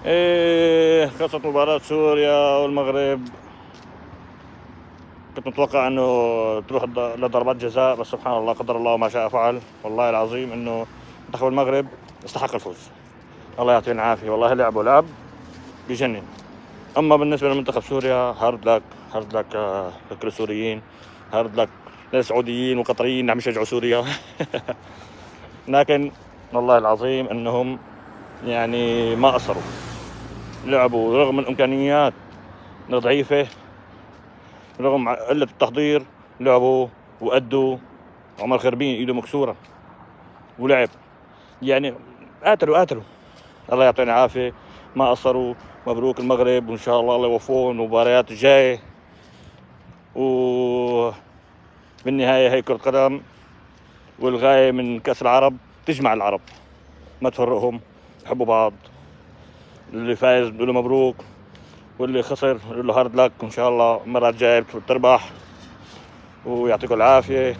قصة مباراة سوريا والمغرب كنت متوقع انه تروح لضربات جزاء، بس سبحان الله قدر الله ما شاء فعل. والله العظيم انه منتخب المغرب استحق الفوز، الله يعطينا العافية. والله لعبوا لعب بجنن. اما بالنسبة لمنتخب سوريا هارد لك، هارد لك لكل السوريين، هارد لك للسعوديين والقطريين عم يشجعوا سوريا. لكن والله العظيم انهم يعني ما قصروا، لعبوا رغم الامكانيات ضعيفة، رغم قلة التحضير لعبوا وأدوا. عمر خربين إيده مكسورة ولعب، يعني قاتلوا. الله يعطينا العافية، ما قصروا. مبروك المغرب، وإن شاء الله يوفقون المباريات الجاية. وبالنهاية هي كرة قدم، والغاية من كأس العرب تجمع العرب ما تفرقهم، يحبوا بعض. اللي فايز بنقول له مبروك، واللي خسر نقول له هارد لك، وإن شاء الله المرة الجاية بتربح. ويعطيكم العافية.